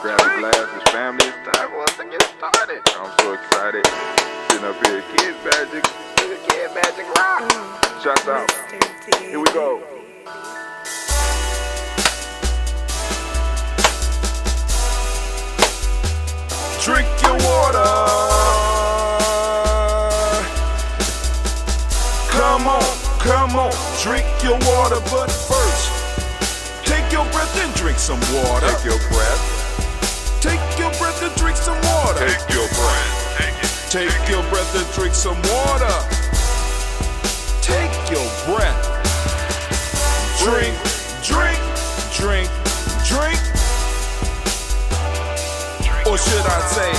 Grab the glasses, family. It's time for us to get started. I'm so excited. Sitting up here, Kid Magic Rock. Shouts out. Here we go. Drink your water. Come on, drink your water, but first, take your breath and drink some water. Take your breath. Take your breath and drink some water. Take your breath. Take your breath and drink some water. Take your breath. Drink. Or should I say,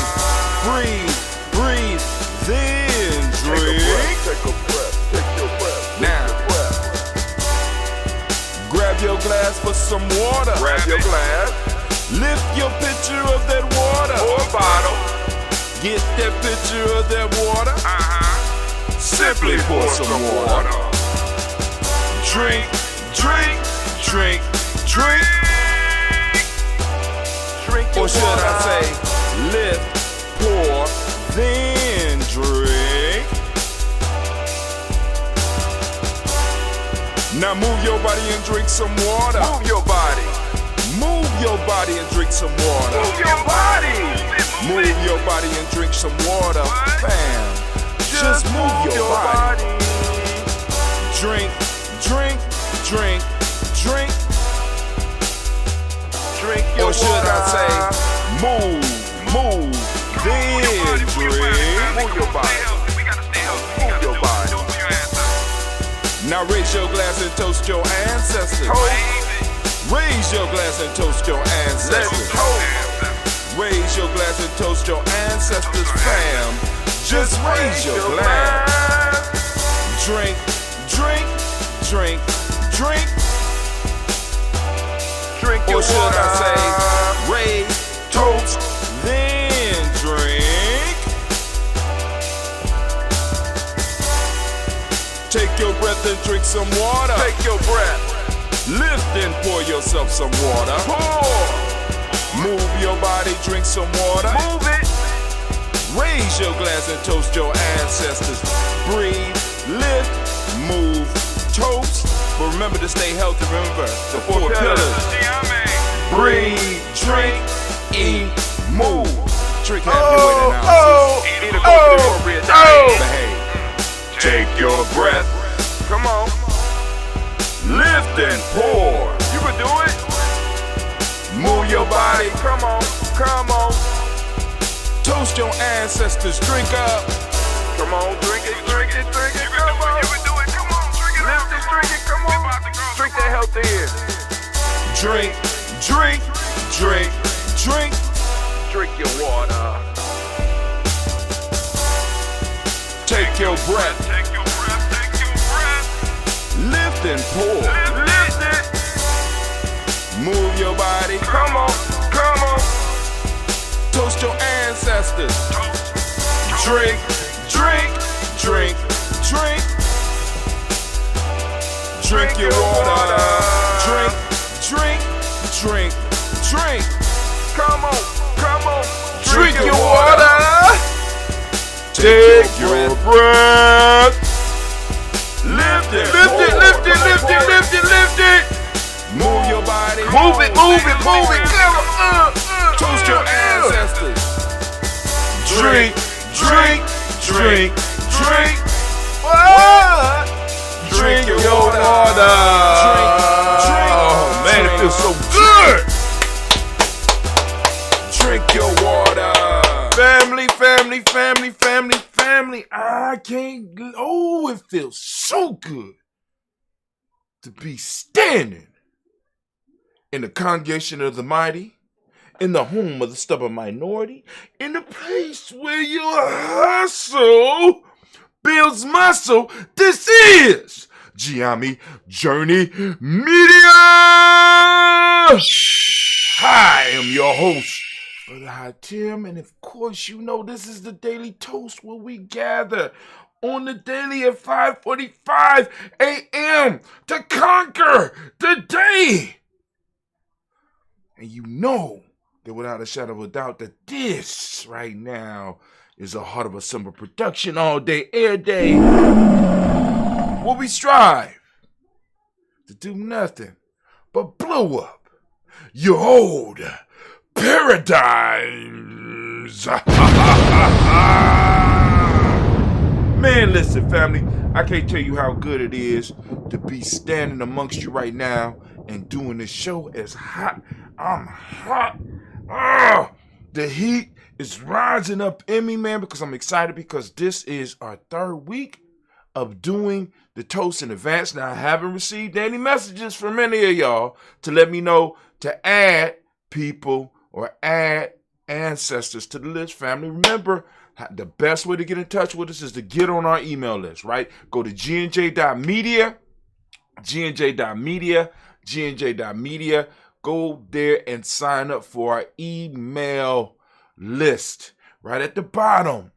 breathe, then drink. Take a breath. Now, grab your glass for some water. Grab your glass. Lift your pitcher of that water. Or bottle. Get that pitcher of that water. Simply pour some water. Drink. Or should I say, lift, pour, then drink. Now move your body and drink some water. Move your body and drink some water. Move your body and drink some water. Bam. Just move your body. Drink. Or should I say, move, then drink. Move your body. Now raise your glass and toast your ancestors. Raise your glass and toast your ancestors. Raise your glass and toast your ancestors, fam. Just raise your glass. Drink. Or should I say, raise, toast, then drink. Take your breath and drink some water. Take your breath. Lift and pour yourself some water. Pour. Move your body, drink some water. Move it. Raise your glass and toast your ancestors. Breathe, lift, move, toast. But remember to stay healthy. Remember the four pillars. Breathe, drink, eat, move. Drink happy with an ounce. Behave. Take your breath. Come on. Lift and pour. You can do it. Move your body. Come on. Toast your ancestors. Drink up. Come on, drink it. Come on. You can do it. Come on, drink it. Lift it, drink it. Come on. Drink that health in. Drink. Drink your water. Take your breath. Lift and pour. Lift it. Move your body. Come on. Toast your ancestors. Drink. Drink your water. Drink. Come on. Drink your water. Take your breath. Lift it. Move your body. Move it. Toast your ancestors. Drink. What? Drink your water. family. I can't. Oh, it feels so good to be standing in the congregation of the mighty, in the home of the stubborn minority, in the place where your hustle builds muscle. This is Giami Journey Media. I am your host, Brother High Tim, and of course you know this is the Daily Toast where we gather on the daily at 5:45 a.m. to conquer the day. And you know that without a shadow of a doubt that this right now is a Heart of a Summer production all day, air day, where we strive to do nothing but blow up your old paradigms. Man, listen, family, I can't tell you how good it is to be standing amongst you right now and doing this show. As hot. I'm hot. The heat is rising up in me, man, because I'm excited because this is our third week of doing the toast in advance. Now, I haven't received any messages from any of y'all to let me know to add people or add ancestors to the list, family. Remember, the best way to get in touch with us is to get on our email list, right? Go to gnj.media, gnj.media. Go there and sign up for our email list. Right at the bottom,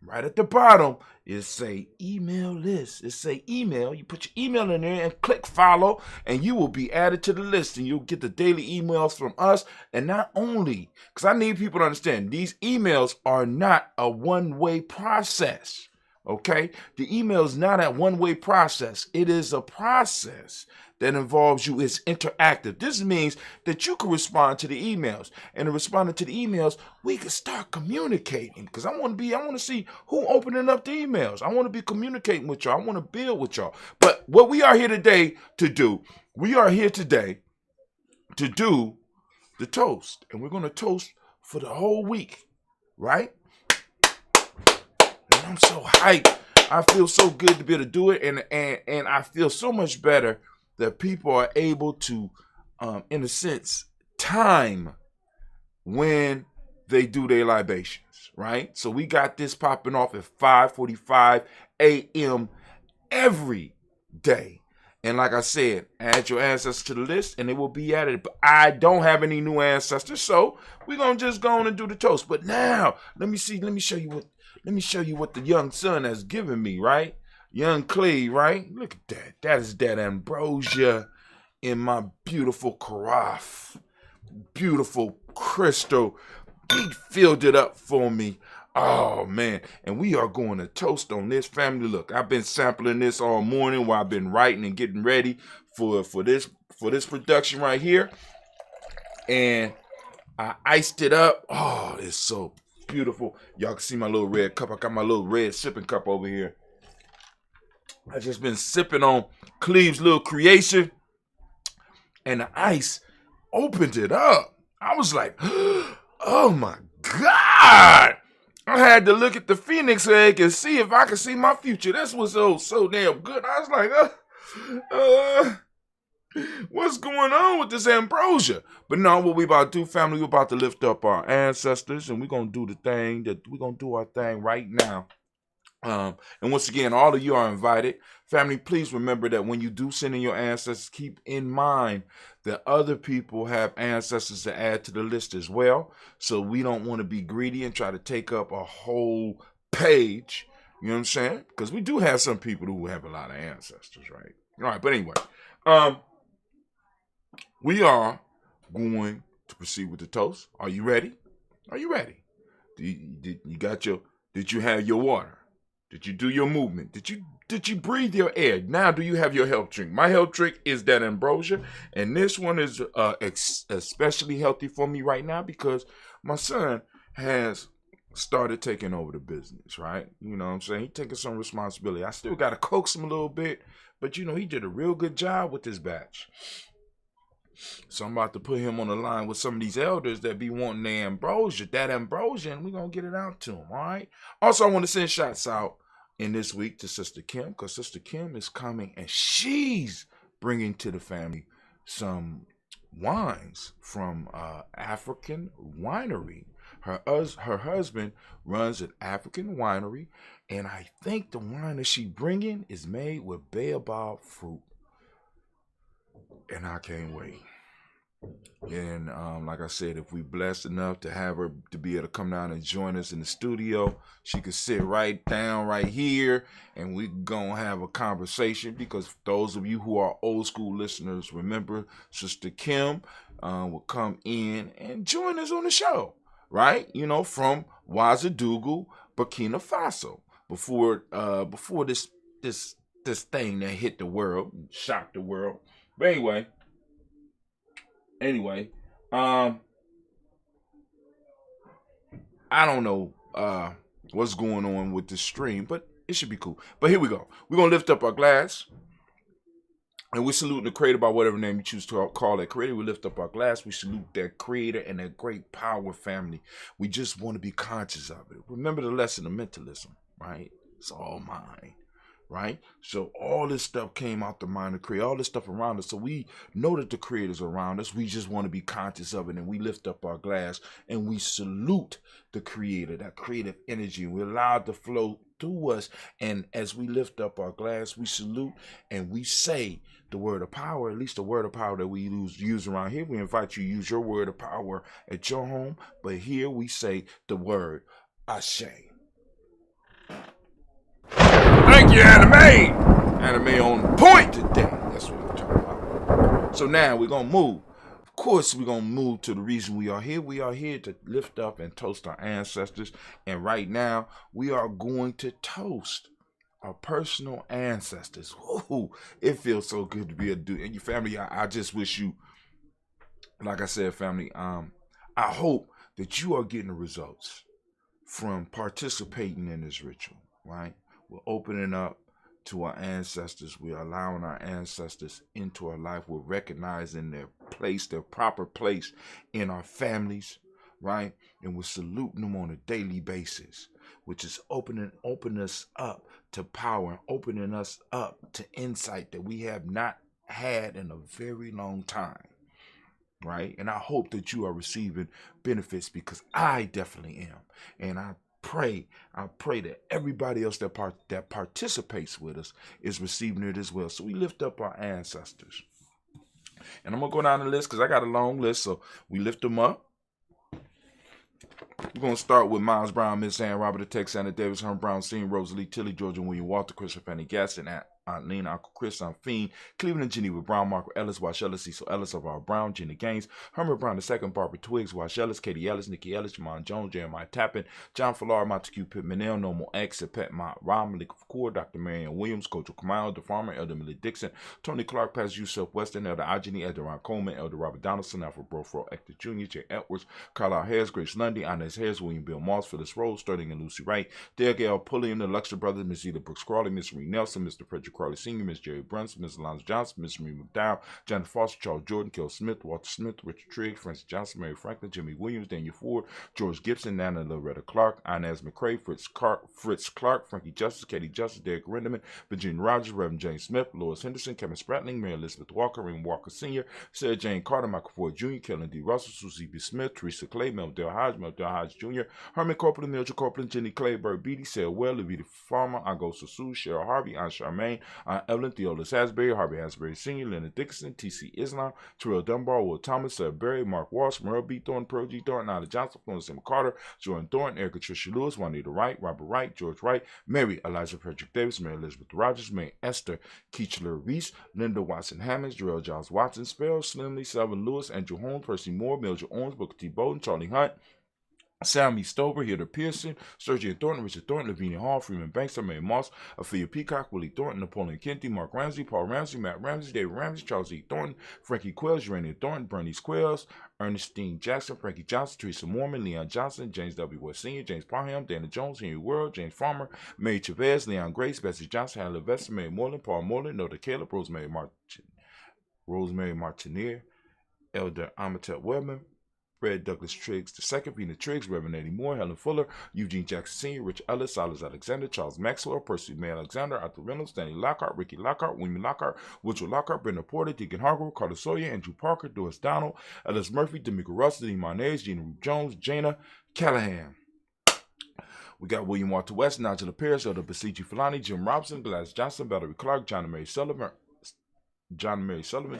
it say email list. It say email. You put your email in there and click follow, and you will be added to the list, and you'll get the daily emails from us. And not only, because I need people to understand, these emails are not a one-way process. Okay? The email is not a one-way process. It is a process that involves you. It's interactive. This means that you can respond to the emails. And in responding to the emails, we can start communicating. Because I want to see who opening up the emails. I want to be communicating with y'all. I want to build with y'all. But what we are here today to do, to do the toast. And we're going to toast for the whole week. Right? And I'm so hyped. I feel so good to be able to do it. And I feel so much better that people are able to, in a sense, time when they do their libations, right? So we got this popping off at 5:45 a.m. every day. And like I said, add your ancestors to the list and they will be added. But I don't have any new ancestors, so we're going to just go on and do the toast. But now, let me show you what the young son has given me, right? Young Clay, right? Look at that. That is that ambrosia in my beautiful carafe. Beautiful crystal. He filled it up for me. Oh, man. And we are going to toast on this, family. Look, I've been sampling this all morning while I've been writing and getting ready for this production right here. And I iced it up. Oh, it's so beautiful. Y'all can see my little red cup. I got my little red sipping cup over here. I just been sipping on Cleve's little creation, and the ice opened it up. I was like, oh my God. I had to look at the Phoenix egg and see if I could see my future. This was so damn good. I was like, what's going on with this ambrosia? But no, what we about to do, family, we're about to lift up our ancestors, and we're going to do our thing right now. And once again, all of you are invited. Family, please remember that when you do send in your ancestors, keep in mind that other people have ancestors to add to the list as well. So we don't want to be greedy and try to take up a whole page. You know what I'm saying? Because we do have some people who have a lot of ancestors, right? All right, but anyway, we are going to proceed with the toast. Are you ready? Did you have your water? Did you do your movement? Did you breathe your air? Now, do you have your health drink? My health drink is that ambrosia, and this one is especially healthy for me right now because my son has started taking over the business, right? You know what I'm saying? He's taking some responsibility. I still got to coax him a little bit, but, he did a real good job with this batch. So I'm about to put him on the line with some of these elders that be wanting their ambrosia, that ambrosia, and we're going to get it out to them, all right? Also, I want to send shots out in this week to Sister Kim, because Sister Kim is coming and she's bringing to the family some wines from African winery. Her husband runs an African winery, and I think the wine that she's bringing is made with baobab fruit, and I can't wait. And like I said, if we blessed enough to have her to be able to come down and join us in the studio, she could sit right down right here and we gonna have a conversation, because those of you who are old school listeners remember Sister Kim will come in and join us on the show, right? You know, from Ouagadougou, Burkina Faso, before this thing that hit the world, shocked the world. But anyway, I don't know what's going on with this stream, but it should be cool. But here we go. We're going to lift up our glass, and we salute the creator by whatever name you choose to call that creator. We lift up our glass. We salute that creator and that great power family. We just want to be conscious of it. Remember the lesson of mentalism, right? It's all mind. Right? So all this stuff came out the mind of creator, all this stuff around us. So we know that the creator's around us. We just want to be conscious of it, and we lift up our glass and we salute the creator, that creative energy, and we allow it to flow through us. And as we lift up our glass, we salute and we say the word of power, at least the word of power that we use around here. We invite you to use your word of power at your home, but here we say the word Ashe. Thank you, Anime. Anime on point today. That's what we're talking about. So now we're going to move. Of course, we're going to move to the reason we are here. We are here to lift up and toast our ancestors. And right now, we are going to toast our personal ancestors. Ooh, it feels so good to be a dude. And your family, I just wish you, like I said, family, I hope that you are getting the results from participating in this ritual, right? We're opening up to our ancestors. We're allowing our ancestors into our life. We're recognizing their place, their proper place in our families, right? And we're saluting them on a daily basis, which is opening us up to power and opening us up to insight that we have not had in a very long time, right? And I hope that you are receiving benefits, because I definitely am. And I pray that everybody else that participates with us is receiving it as well. So we lift up our ancestors. And I'm going to go down the list because I got a long list. So we lift them up. We're going to start with Miles Brown, Miss Ann, Robert the Texana, Davis, Herm Brown, Senior, Rosalie, Tilly, Georgia, William Walter, Christopher, Fanny Gaston, Aunt Lena, Uncle Chris, Aunt Fiend, Cleveland and Geneva Brown, Marco Ellis, Wash Ellis, Cecil Ellis, of our Brown, Jenny Gaines, Herman Brown II, Barbara Twiggs, Wash Ellis, Katie Ellis, Nikki Ellis, Jamon Jones, Jeremiah Tappan, John Fallar, Montague Pittman, Normal X, Pet Mott, Ron, Malik of Core, Dr. Marion Williams, Coach Kamau, the Farmer, Elder Millie Dixon, Tony Clark, Pastor Yusuf Weston, Elder Ajani, Elder Ron Coleman, Elder Robert Donaldson, Alfred Brofro, Hector Jr., Jay Edwards, Carlisle Harris, Grace Lundy, Inez Harris, William Bill Moss, Phyllis Rose, Sterling and Lucy Wright, Derek L. Pulliam, the Luxor Brothers, Miss Eda Brooks Crawley, Miss Marie Nelson, Mr. Frederick Crawley Sr., Miss Jerry Brunson, Miss Alonzo Johnson, Miss Marie McDowell, Jonathan Foster, Charles Jordan, Kel Smith, Walter Smith, Richard Trigg, Francis Johnson, Mary Franklin, Jimmy Williams, Daniel Ford, George Gibson, Nana Loretta Clark, Inez McCrae, Fritz Clark, Frankie Justice, Katie Justice, Derek Renderman, Virginia Rogers, Reverend James Smith, Lois Henderson, Kevin Spratling, Mary Elizabeth Walker, Raymond Walker Sr., Sarah Jane Carter, Michael Ford Jr., Kellen D. Russell, Susie B. Smith, Teresa Clay, Meldale Hodge Jr., Herman Copeland, Mildred Copeland, Jenny Clay, Bird Beatty, Sarah Well, Levita Farmer, Augusta Sue, Cheryl Harvey, Aunt Charmaine, Aunt Evelyn, Theodis Hasbury, Harvey Hasbury Sr., Leonard Dickinson, T.C. Islam, Terrell Dunbar, Will Thomas, Sarah Berry, Mark Walsh, Merle B. Thornton, Pearl G. Thornton, Nada Johnson, Florence M. Carter, Jordan Thornton, Erica Tricia Lewis, Juanita Wright, Robert Wright, George Wright, Mary Elijah Frederick Davis, Mary Elizabeth Rogers, Mary Esther Keechler Reese, Linda Watson Hammonds, Jarrell Giles Watson, Sparrow, Slimley, Selvin Lewis, Andrew Holmes, Percy Moore, Mildred Owens, Booker T. Bowden, Charlie Hunt, Sammy Stover, Hilda Pearson, Sergeant Thornton, Richard Thornton, Lavinia Hall, Freeman Banks, Mary Moss, Ophelia Peacock, Willie Thornton, Napoleon Kenty, Mark Ramsey, Paul Ramsey, Matt Ramsey, David Ramsey, Charles E. Thornton, Frankie Quells, Urania Thornton, Bernice Quells, Ernestine Jackson, Frankie Johnson, Teresa Mormon, Leon Johnson, James W. West Sr., James Parham, Dana Jones, Henry World, James Farmer, Mary Chavez, Leon Grace, Bessie Johnson, Hannah Levester, Mary Moreland, Paul Moreland, Noda Caleb, Rosemary Martinier, Elder Amatep Webman, Fred Douglas Triggs II, Vina Triggs, Reverend Eddie Moore, Helen Fuller, Eugene Jackson Sr., Rich Ellis, Silas Alexander, Charles Maxwell, Percy May Alexander, Arthur Reynolds, Stanley Lockhart, Ricky Lockhart, William Lockhart, Woodrow Lockhart, Brenda Porter, Deacon Hargrove, Carter Sawyer, Andrew Parker, Doris Donald, Ellis Murphy, D'Amico Russell, Dean Marnez, Gina Ruth Jones, Jana Callahan. We got William Walter West, Nigel Pierce, Elder Basiji Fulani, Jim Robson, Gladys Johnson, Valerie Clark, John and Mary Sullivan,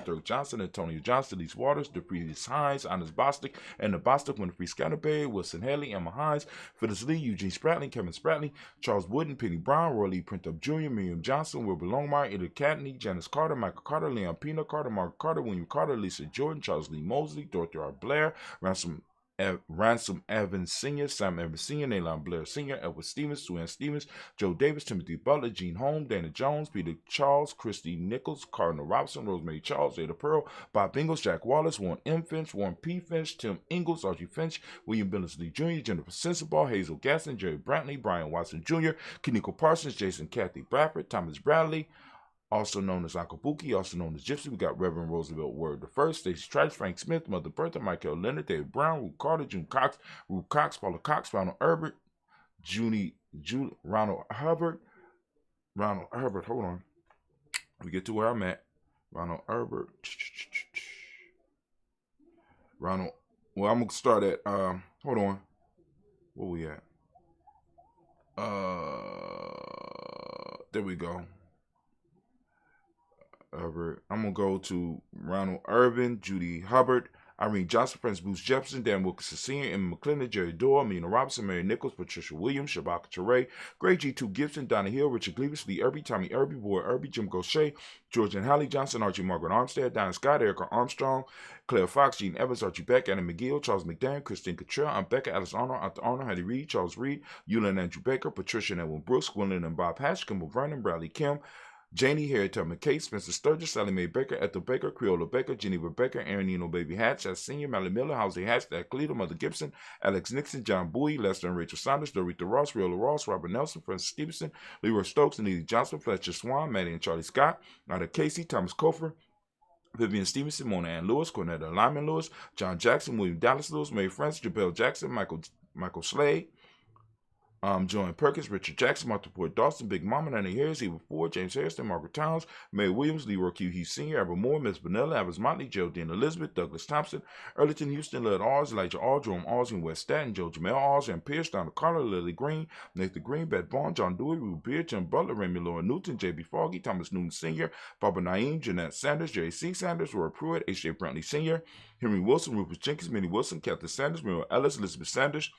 Dirk Johnson, Antonio Johnson, Elise Waters, DePriest Hines, Honest Bostic, and the Bostic, Winfrey Scatterberry, Wilson Haley, Emma Hines, Phyllis Lee, Eugene Spratley, Kevin Spratley, Charles Wooden, Penny Brown, Roy Lee Printup Jr., Miriam Johnson, Wilbur Longmire, Ida Catney, Janice Carter, Michael Carter, Leon Pina Carter, Margaret Carter, William Carter, Lisa Jordan, Charles Lee Mosley, Dorothy R. Blair, Ransom Evans Sr., Sam Evans Sr., Naylon Blair Sr., Edward Stevens, Sue Ann Stevens, Joe Davis, Timothy Butler, Gene Holmes, Dana Jones, Peter Charles, Christy Nichols, Cardinal Robinson, Rosemary Charles, Ada Pearl, Bob Ingalls, Jack Wallace, Warren M. Finch, Warren P. Finch, Tim Ingalls, Archie Finch, William Billingsley Jr., Jennifer Sensabaugh, Hazel Gaston, Jerry Brantley, Brian Watson Jr., Kiniko Parsons, Jason Kathy Bradford, Thomas Bradley, also known as Uncle Buki, also known as Gypsy. We got Reverend Roosevelt Word I, Stacey Trice, Frank Smith, Mother Bertha, Michael Leonard, David Brown, Ruth Carter, June Cox, Ruth Cox, Paula Cox, Ronald Herbert, Ronald Herbert, hold on. We get to where I'm at. Ronald Herbert. Ronald, well, I'm going to start at, hold on. Where we at? There we go. Herbert. I'm going to go to Ronald Irvin, Judy Hubbard, Irene Johnson, Prince Bruce Jefferson, Dan Wilkinson Sr., Emma McClendon, Jerry Dorr, Mina Robinson, Mary Nichols, Patricia Williams, Shabaka Teray, Greg G2 Gibson, Donna Hill, Richard Gleavis, Lee Irby, Tommy Irby, Boy Irby, Jim Gaucher, George and Hallie Johnson, Archie Margaret Armstead, Diane Scott, Erica Armstrong, Claire Fox, Gene Evans, Archie Beck, Anna McGill, Charles McDaniel, Christine Cottrell, Aunt Becca, Alice Arnold, Arthur Arnold, Hattie Reed, Charles Reed, Eula and Andrew Baker, Patricia and Edwin Brooks, Gwendolyn and Bob Hatch, Kimball Vernon, Bradley Kim, Janie, Harriet Tubman Case, Spencer Sturgis, Sally Mae Baker, Ethel Baker, Creola Baker, Geneva Baker, Aaron Eno Baby Hatch, as Senior, Mally Miller, Housley Hatch, Dad Cleto, Mother Gibson, Alex Nixon, John Bowie, Lester and Rachel Saunders, Dorita Ross, Riola Ross, Robert Nelson, Francis Stevenson, Leroy Stokes, Anita Johnson, Fletcher Swan, Maddie and Charlie Scott, Nada Casey, Thomas Cofer, Vivian Stevenson, Mona Ann Lewis, Cornetta Lyman Lewis, John Jackson, William Dallas Lewis, Mary Francis, Jabel Jackson, Michael Slade, Joan Perkins, Richard Jackson, Martha Port Dawson, Big Mama, Nanny Harris, Eva Ford, James Harrison, Margaret Towns, May Williams, Leroy Q. Hughes Sr., Ever Moore, Miss Vanilla, Evans Motley, Geraldine Elizabeth, Douglas Thompson, Earleton Houston, Led Alls, Elijah All, Jerome Alls, and West Staten, Joe Jamel Alls, and Pierce, Donna Carter, Lily Green, Nathan Green, Beth Bond, John Dewey, Ruth Beard, Jim Butler, Remy Lauren Newton, J.B. Foggy, Thomas Newton Sr., Barbara Naeem, Jeanette Sanders, J.C. Sanders, Roy Pruitt, H.J. Brantley Sr., Henry Wilson, Rufus Jenkins, Minnie Wilson, Catherine Sanders, Muriel Ellis, Elizabeth Sanders,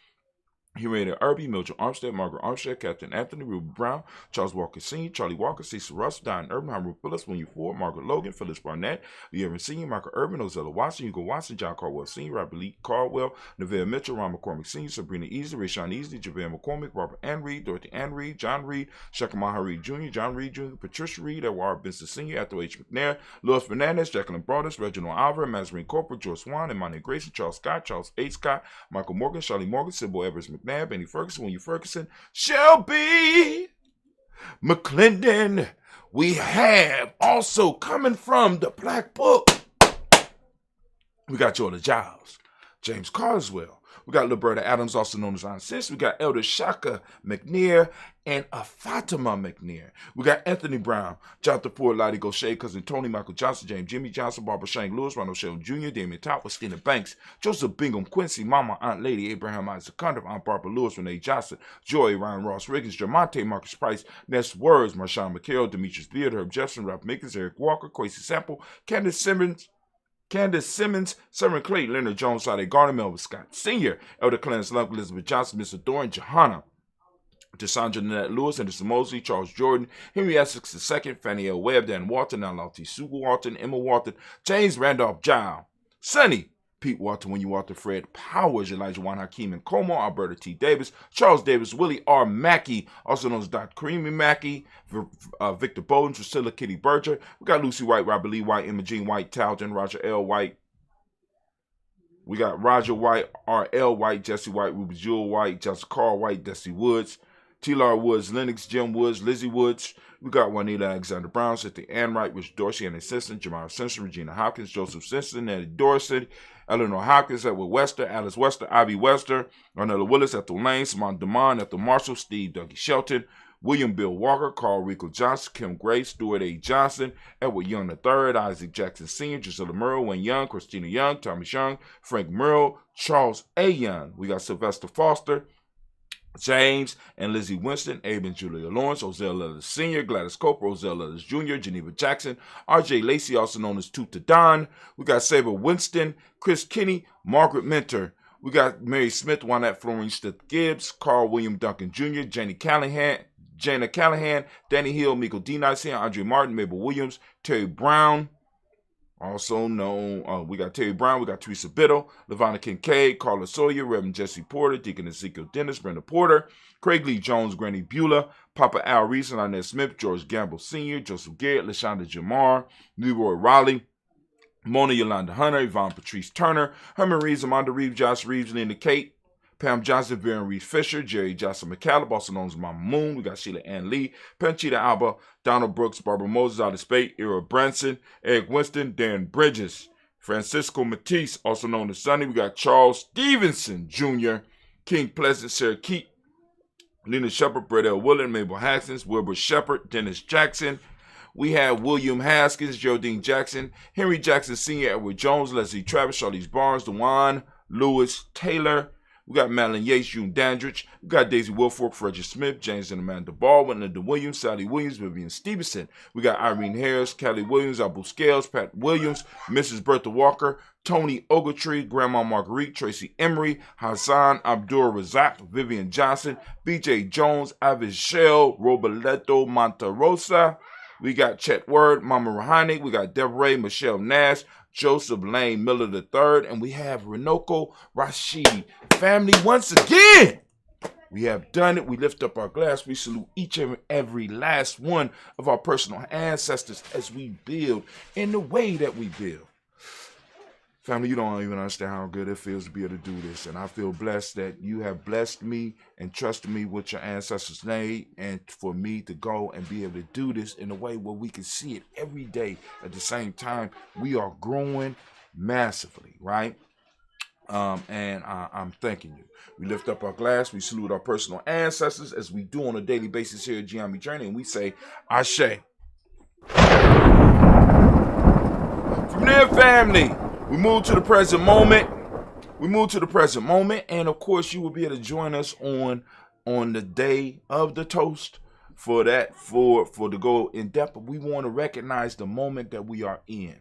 Henrietta Irby, Mildred Armstead, Margaret Armstead, Captain Anthony, Ruben Brown, Charles Walker Sr., Charlie Walker, Cecil Russell, Diane Urban, Howard Phillips, William Ford, Margaret Logan, Phyllis Barnett, Lee Evans Sr., Michael Urban, Ozella Watson, Hugo Watson, John Caldwell Sr., Robert Lee Caldwell, Neville Mitchell, Ron McCormick Sr., Sabrina Easley, Rashawn Easley, Javale McCormick, Robert Ann Reed, Dorothy Ann Reed, John Reed, Shekamaha Reed Jr., John Reed Jr., Patricia Reed, Edward Benson Sr., Ethel H. McNair, Louis Fernandez, Jacqueline Broadus, Reginald Alvarez, Mazarine Corporal, George Swan, Imani Grayson, Charles Scott, Charles A. Scott, Michael Morgan, Charlie Morgan, Sybil Evers McNabb, Benny Ferguson, William Ferguson, Shelby McClendon. We have also coming from the Black Book, we got Jordan Giles, James Carswell. We got Liberta Adams, also known as Aunt Sis. We got Elder Shaka McNair and Fatima McNair. We got Anthony Brown, Jonathan Ford, Lottie Gaucher, Cousin Tony, Michael Johnson, James Jimmy Johnson, Barbara Shank Lewis, Ronald Sheldon Jr., Damian Top, Christina Banks, Joseph Bingham, Quincy, Mama, Aunt Lady, Abraham Isaac Condor, Aunt Barbara Lewis, Renee Johnson, Joy, Ryan Ross Riggins, Jermonte, Marcus Price, Ness Words, Marshawn McHale, Demetrius Beard, Herb Jefferson, Ralph Mickens, Eric Walker, Quasi Sample, Candace Simmons, Sermon Clay, Leonard Jones, Sade Garner, Melvin Scott Sr., Elder Clarence Love, Elizabeth Johnson, Mr. Doran, Johanna, Desandra Nanette Lewis, Anderson Mosley, Charles Jordan, Henry Essex II, Fannie L. Webb, Dan Walton, Nalauti Sugu Walton, Emma Walton, James Randolph Giles, Sonny, Pete Walton, When You Walter, Fred Powers, Elijah Juan Hakeem and Como, Alberta T. Davis, Charles Davis, Willie R. Mackey, also known as Dr. Creamy Mackey, Victor Bowden, Priscilla Kitty Berger. We got Lucy White, Robert Lee White, Emma Jean White, Talton, Roger L. White. We got Roger White, R.L. White, Jesse White, Ruby Jewel White, Jessica Carl White, Desi Woods, T-Lar Woods, Lennox, Jim Woods, Lizzie Woods, We got Juanita Alexander Brown, Cynthia Ann Wright, Rich Dorsey, Annie Simpson, Jamara Simpson, Regina Hopkins, Joseph Simpson, Eddie Dorset, Eleanor Hopkins, Edward Wester, Alice Wester, Ivy Wester, Arnella Willis, Ethel Lane, Simone DeMond, Ethel Marshall, Steve Dougie Shelton, William Bill Walker, Carl Rico Johnson, Kim Gray, Stuart A. Johnson, Edward Young III, Isaac Jackson Sr., Gisela Murrow, Wayne Young, Christina Young, Thomas Young, Frank Murrow, Charles A. Young. We got Sylvester Foster, James and Lizzie Winston, Abe and Julia Lawrence, Ozell Leathers Sr., Gladys Cope, Ozell Leathers Jr., Geneva Jackson, R.J. Lacey, also known as Tuta Don. We got Saber Winston, Chris Kinney, Margaret Mentor. We got Mary Smith, Juanette Florine Stith Gibbs, Carl William Duncan Jr., Jana Callahan, Danny Hill, Miko D. Nice, Andre Martin, Mabel Williams, Terry Brown, also known, we got Terry Brown, we got Teresa Biddle, Lavonna Kincaid, Carla Sawyer, Reverend Jesse Porter, Deacon Ezekiel Dennis, Brenda Porter, Craig Lee Jones, Granny Beulah, Papa Al Reese, Inez Smith, George Gamble Sr., Joseph Garrett, LaShonda Jamar, Leroy Raleigh, Mona Yolanda Hunter, Yvonne Patrice Turner, Herman Reeves, Amanda Reeves, Josh Reeves, Linda Kate, Pam Johnson, Vivian Reeves Fisher, Jerry Johnson McCallum, also known as Mama Moon. We got Sheila Ann Lee, Panchita Alba, Donald Brooks, Barbara Moses out of Spade, Ira Branson, Eric Winston, Darren Bridges, Francisco Matisse, also known as Sonny. We got Charles Stevenson Jr., King Pleasant, Sarah Keat, Lena Shepard, Brett L. Willard, Mabel Haskins, Wilbur Shepard, Dennis Jackson. We have William Haskins, Geraldine Jackson, Henry Jackson Sr., Edward Jones, Leslie Travis, Charlize Barnes, DeJuan Lewis Taylor. We got Madeline Yates, June Dandridge. We got Daisy Wilfork, Frederick Smith, James and Amanda Baldwin, Linda Williams, Sally Williams, Vivian Stevenson. We got Irene Harris, Kelly Williams, Abu Scales, Pat Williams, Mrs. Bertha Walker, Tony Ogletree, Grandma Marguerite, Tracy Emery, Hassan Abdul Razak, Vivian Johnson, BJ Jones, Avishel Roboleto Monterosa. We got Chet Word, Mama Rahani. We got Deborah Michelle Nash, Joseph Lane Miller III, and we have Renoko Rashidi. Family, once again, we have done it. We lift up our glass. We salute each and every last one of our personal ancestors as we build in the way that we build. Family, you don't even understand how good it feels to be able to do this. And I feel blessed that you have blessed me and trusted me with your ancestors' name, and for me to go and be able to do this in a way where we can see it every day. At the same time, we are growing massively, right? And I'm thanking you. We lift up our glass. We salute our personal ancestors as we do on a daily basis here at Giambi Journey. And we say, Ashe. From there, family, we move to the present moment. And of course, you will be able to join us on the day of the toast for to go in depth. But we want to recognize the moment that we are in,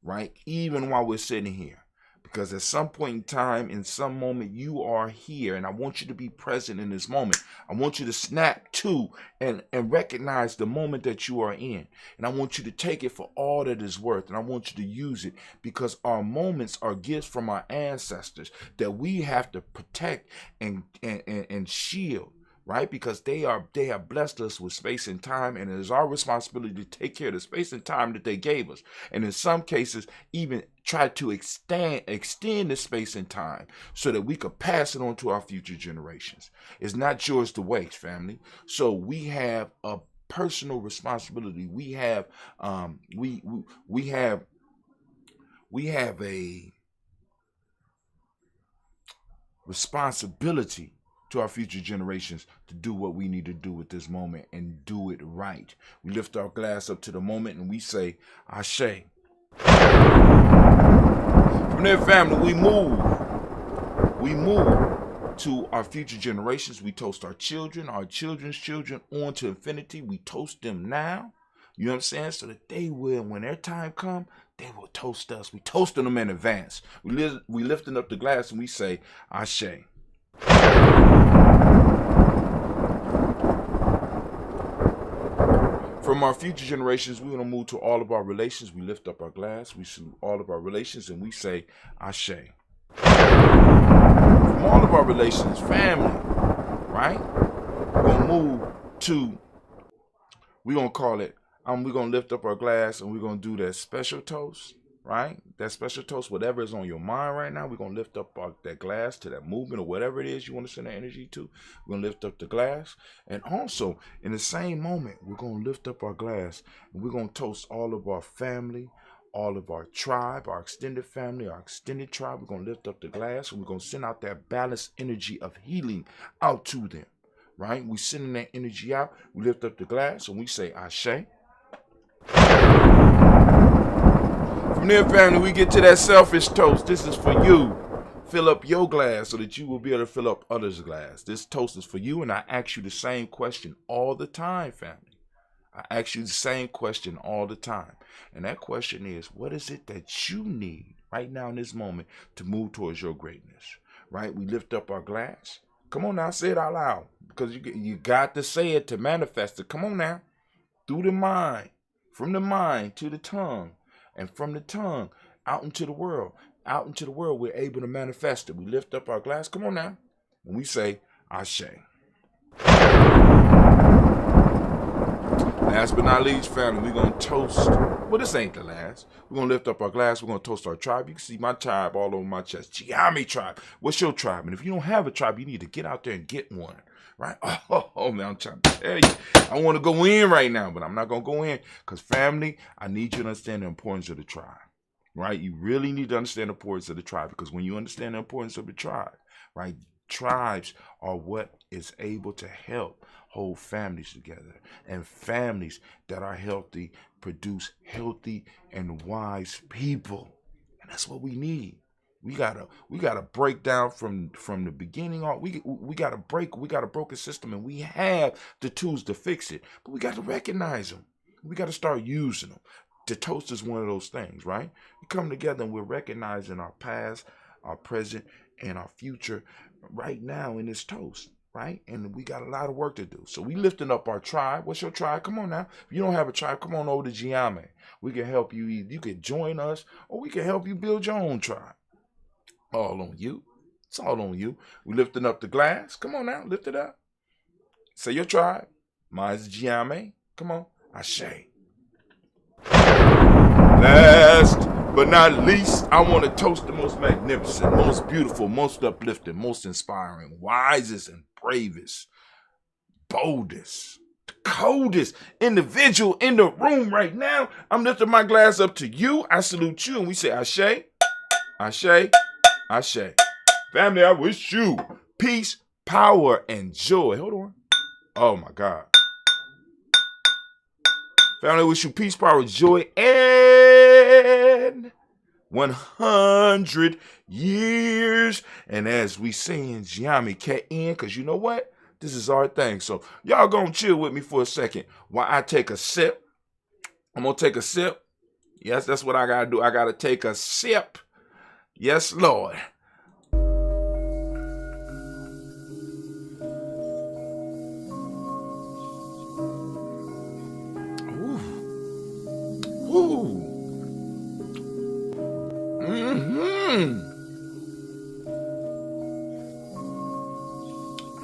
right? Even while we're sitting here. Because at some point in time, in some moment, you are here. And I want you to be present in this moment. I want you to snap to and recognize the moment that you are in. And I want you to take it for all that it's worth. And I want you to use it because our moments are gifts from our ancestors that we have to protect and shield. Right? Because they have blessed us with space and time, and it is our responsibility to take care of the space and time that they gave us. And in some cases, even try to extend the space and time so that we could pass it on to our future generations. It's not yours to waste, family. So we have a personal responsibility. We have we have a responsibility to our future generations to do what we need to do at this moment and do it right. We lift our glass up to the moment and we say, Ashe. From there, family, we move to our future generations. We toast our children, our children's children on to infinity. We toast them now. You know what I'm saying? So that they will, when their time comes, they will toast us. We toasting them in advance. We lifting up the glass and we say, Ashe. From our future generations, we're going to move to all of our relations. We lift up our glass. We salute all of our relations and we say, Ashe. From all of our relations, family, right? We're going to move to, we're going to call it, we're going to lift up our glass and we're going to do that special toast, right? That special toast, whatever is on your mind right now, we're going to lift up that glass to that movement or whatever it is you want to send that energy to. We're going to lift up the glass. And also, in the same moment, we're going to lift up our glass and we're going to toast all of our family, all of our tribe, our extended family, our extended tribe. We're going to lift up the glass and we're going to send out that balanced energy of healing out to them, right? We sending that energy out. We lift up the glass and we say, Ashe. From there, family, we get to that selfish toast. This is for you. Fill up your glass so that you will be able to fill up others' glass. This toast is for you, and I ask you the same question all the time, family. I ask you the same question all the time. And that question is, what is it that you need right now in this moment to move towards your greatness? Right? We lift up our glass. Come on now, say it out loud. Because you got to say it to manifest it. Come on now. Through the mind. From the mind to the tongue. And from the tongue out into the world. Out into the world, we're able to manifest it. We lift up our glass. Come on now. And we say, Ashe. Last but not least, family, we're going to toast. Well, this ain't the last. We're going to lift up our glass. We're going to toast our tribe. You can see my tribe all over my chest. Giami tribe. What's your tribe? And if you don't have a tribe, you need to get out there and get one. Right? Oh, man, I'm trying to tell you. I want to go in right now, but I'm not going to go in. Because, family, I need you to understand the importance of the tribe. Right? You really need to understand the importance of the tribe. Because when you understand the importance of the tribe, right, tribes are what is able to help hold families together. And families that are healthy produce healthy and wise people. And that's what we need. We gotta break down from the beginning on. We got a broken system, and we have the tools to fix it. But we got to recognize them. We got to start using them. The toast is one of those things, right? We come together and we're recognizing our past, our present, and our future right now in this toast, right? And we got a lot of work to do. So we lifting up our tribe. What's your tribe? Come on now. If you don't have a tribe, come on over to Giame. We can help you. You can join us, or we can help you build your own tribe. All on you. It's all on you. We lifting up the glass. Come on now. Lift it up. Say your tribe. Mine's Giame. Come on. Ashe. Last but not least, I want to toast the most magnificent, most beautiful, most uplifting, most inspiring, wisest and bravest, boldest, the coldest individual in the room right now. I'm lifting my glass up to you. I salute you, and we say Ashe, Ashe, Ashe. Family, I wish you peace, power, and joy. Hold on. Oh, my God. Family, I wish you peace, power, joy, and 100 years. And as we say in Giami, K-N, because you know what? This is our thing. So y'all gonna chill with me for a second while I take a sip. I'm gonna take a sip. Yes, that's what I gotta do. I gotta take a sip. Yes, Lord. Ooh. Mm-hmm.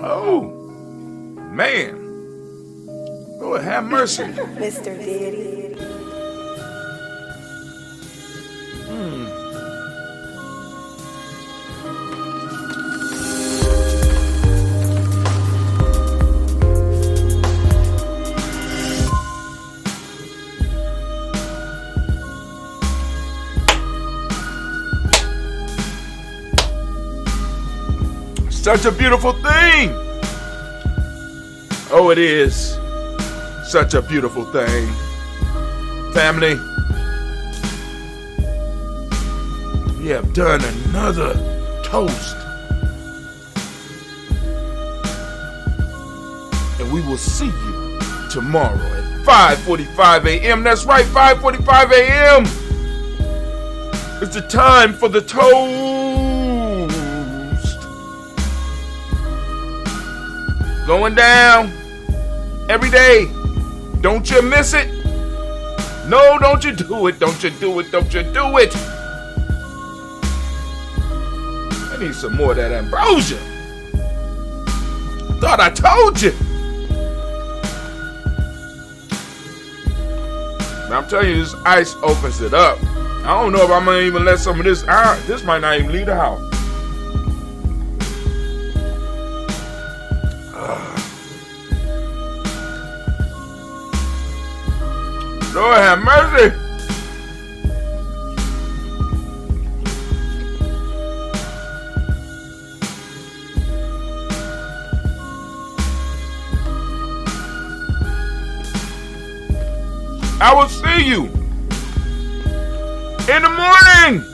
Oh, man. Lord, have mercy. Mr. Diddy. Such a beautiful thing. Oh, it is such a beautiful thing. Family, we have done another toast. And we will see you tomorrow at 5:45 a.m. That's right, 5:45 a.m. It's the time for the toast. Going down every day. Don't you miss it? No, don't you do it. Don't you do it. Don't you do it. I need some more of that ambrosia. Thought I told you. Now I'm telling you, this ice opens it up. I don't know if I'm gonna even let some of this out. This might not even leave the house. Lord have mercy. I will see you in the morning.